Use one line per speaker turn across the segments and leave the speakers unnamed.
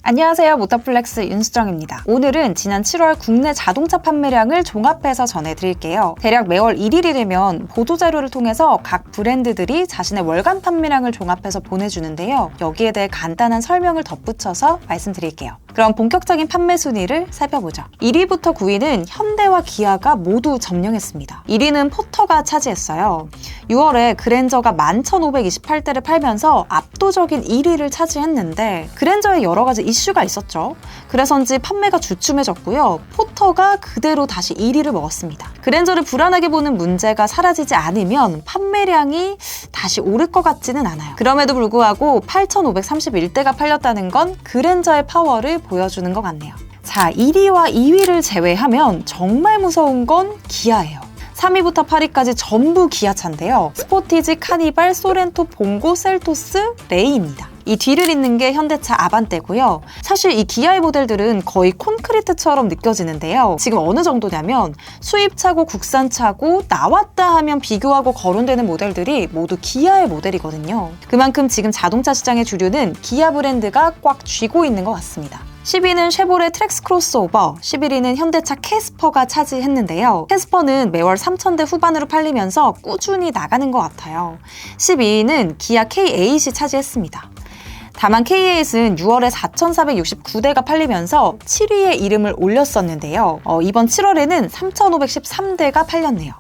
안녕하세요. 모터플렉스 윤수정입니다. 오늘은 지난 7월 국내 자동차 판매량을 종합해서 전해드릴게요. 대략 매월 1일이 되면 보도자료를 통해서 각 브랜드들이 자신의 월간 판매량을 종합해서 보내주는데요. 여기에 대해 간단한 설명을 덧붙여서 말씀드릴게요. 그럼 본격적인 판매 순위를 살펴보죠. 1위부터 9위는 현대와 기아가 모두 점령했습니다. 1위는 포터가 차지했어요. 6월에 그랜저가 11,528대를 팔면서 압도적인 1위를 차지했는데 그랜저에 여러 가지 이슈가 있었죠. 그래서인지 판매가 주춤해졌고요. 포터가 그대로 다시 1위를 먹었습니다. 그랜저를 불안하게 보는 문제가 사라지지 않으면 판매량이 다시 오를 것 같지는 않아요. 그럼에도 불구하고 8,531대가 팔렸다는 건 그랜저의 파워를 보여주는 것 같네요. 자, 1위와 2위를 제외하면 정말 무서운 건 기아예요. 3위부터 8위까지 전부 기아차인데요. 스포티지, 카니발, 소렌토, 봉고, 셀토스, 레이입니다. 이 뒤를 잇는 게 현대차 아반떼고요. 사실 이 기아의 모델들은 거의 콘크리트처럼 느껴지는데요. 지금 어느 정도냐면 수입차고 국산차고 나왔다 하면 비교하고 거론되는 모델들이 모두 기아의 모델이거든요. 그만큼 지금 자동차 시장의 주류는 기아 브랜드가 꽉 쥐고 있는 것 같습니다. 10위는 쉐보레 트랙스 크로스오버, 11위는 현대차 캐스퍼가 차지했는데요. 캐스퍼는 매월 3,000대 후반으로 팔리면서 꾸준히 나가는 것 같아요. 12위는 기아 K8이 차지했습니다. 다만 K8은 6월에 4,469대가 팔리면서 7위에 이름을 올렸었는데요. 이번 7월에는 3,513대가 팔렸네요.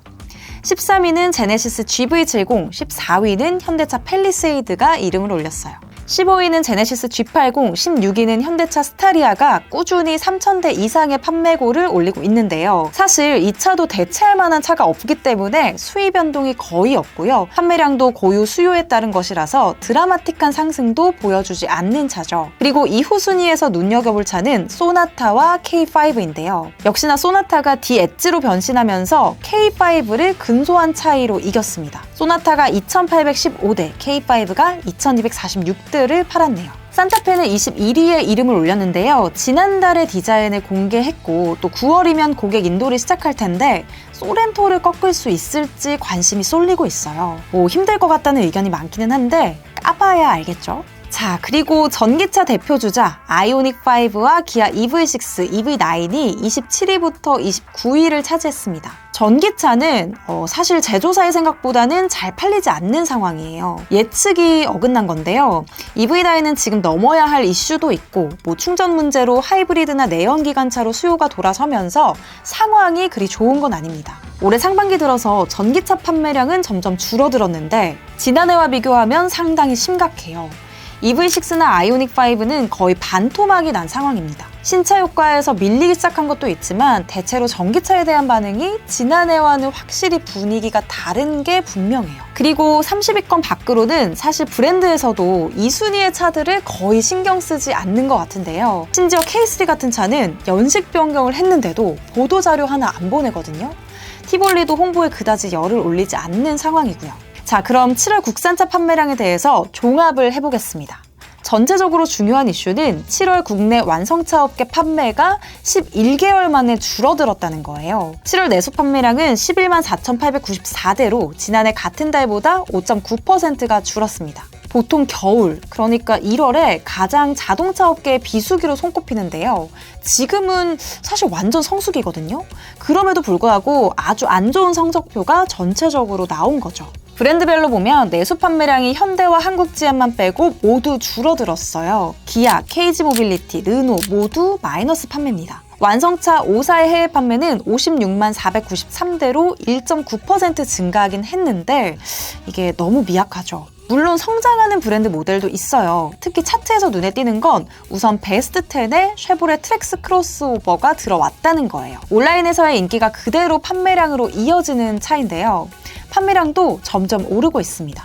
13위는 제네시스 GV70, 14위는 현대차 팰리세이드가 이름을 올렸어요. 15위는 제네시스 G80, 16위는 현대차 스타리아가 꾸준히 3,000대 이상의 판매고를 올리고 있는데요. 사실 이 차도 대체할 만한 차가 없기 때문에 수위 변동이 거의 없고요. 판매량도 고유 수요에 따른 것이라서 드라마틱한 상승도 보여주지 않는 차죠. 그리고 이후 순위에서 눈여겨볼 차는 소나타와 K5인데요. 역시나 소나타가 D-엣지로 변신하면서 K5를 근소한 차이로 이겼습니다. 소나타가 2,815대, K5가 2,246대 를 팔았네요. 산타페는 21위에 이름을 올렸는데요. 지난달에 디자인을 공개했고 또 9월이면 고객 인도를 시작할 텐데 소렌토를 꺾을 수 있을지 관심이 쏠리고 있어요. 힘들 것 같다는 의견이 많기는 한데 까봐야 알겠죠? 자, 그리고 전기차 대표주자 아이오닉5와 기아 EV6, EV9이 27위부터 29위를 차지했습니다. 전기차는 사실 제조사의 생각보다는 잘 팔리지 않는 상황이에요. 예측이 어긋난 건데요. EV9은 지금 넘어야 할 이슈도 있고 충전 문제로 하이브리드나 내연기관차로 수요가 돌아서면서 상황이 그리 좋은 건 아닙니다. 올해 상반기 들어서 전기차 판매량은 점점 줄어들었는데 지난해와 비교하면 상당히 심각해요. EV6나 아이오닉5는 거의 반토막이 난 상황입니다. 신차 효과에서 밀리기 시작한 것도 있지만 대체로 전기차에 대한 반응이 지난해와는 확실히 분위기가 다른 게 분명해요. 그리고 30위권 밖으로는 사실 브랜드에서도 이 순위의 차들을 거의 신경 쓰지 않는 것 같은데요. 심지어 K3 같은 차는 연식 변경을 했는데도 보도자료 하나 안 보내거든요. 티볼리도 홍보에 그다지 열을 올리지 않는 상황이고요. 자, 그럼 7월 국산차 판매량에 대해서 종합을 해보겠습니다. 전체적으로 중요한 이슈는 7월 국내 완성차 업계 판매가 11개월 만에 줄어들었다는 거예요. 7월 내수 판매량은 11만 4,894대로 지난해 같은 달보다 5.9%가 줄었습니다. 보통 겨울, 그러니까 1월에 가장 자동차 업계의 비수기로 손꼽히는데요. 지금은 사실 완전 성수기거든요. 그럼에도 불구하고 아주 안 좋은 성적표가 전체적으로 나온 거죠. 브랜드별로 보면 내수 판매량이 현대와 한국지엠만 빼고 모두 줄어들었어요. 기아, KG모빌리티, 르노 모두 마이너스 판매입니다. 완성차 5사의 해외 판매는 56만 493대로 1.9% 증가하긴 했는데 이게 너무 미약하죠. 물론 성장하는 브랜드 모델도 있어요. 특히 차트에서 눈에 띄는 건 우선 베스트 10에 쉐보레 트랙스 크로스오버가 들어왔다는 거예요. 온라인에서의 인기가 그대로 판매량으로 이어지는 차인데요. 판매량도 점점 오르고 있습니다.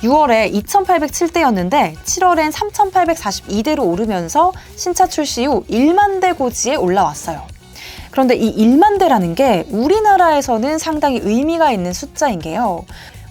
6월에 2,807대였는데 7월엔 3,842대로 오르면서 신차 출시 후 1만 대 고지에 올라왔어요. 그런데 이 1만 대라는 게 우리나라에서는 상당히 의미가 있는 숫자인 게요.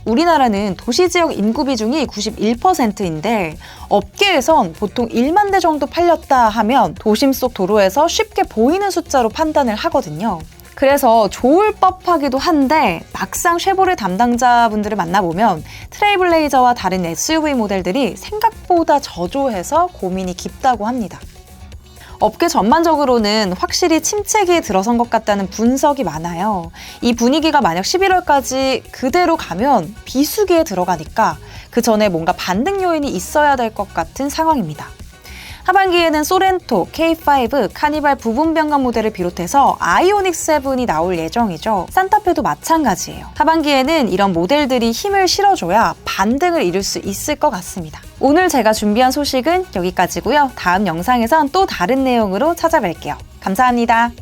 우리나라는 도시지역 인구 비중이 91%인데 업계에선 보통 1만 대 정도 팔렸다 하면 도심 속 도로에서 쉽게 보이는 숫자로 판단을 하거든요. 그래서 좋을 법하기도 한데 막상 쉐보레 담당자분들을 만나보면 트레일블레이저와 다른 SUV 모델들이 생각보다 저조해서 고민이 깊다고 합니다. 업계 전반적으로는 확실히 침체기에 들어선 것 같다는 분석이 많아요. 이 분위기가 만약 11월까지 그대로 가면 비수기에 들어가니까 그 전에 뭔가 반등 요인이 있어야 될 것 같은 상황입니다. 하반기에는 소렌토, K5, 카니발 부분 변경 모델을 비롯해서 아이오닉 7이 나올 예정이죠. 산타페도 마찬가지예요. 하반기에는 이런 모델들이 힘을 실어줘야 반등을 이룰 수 있을 것 같습니다. 오늘 제가 준비한 소식은 여기까지고요. 다음 영상에선 또 다른 내용으로 찾아뵐게요. 감사합니다.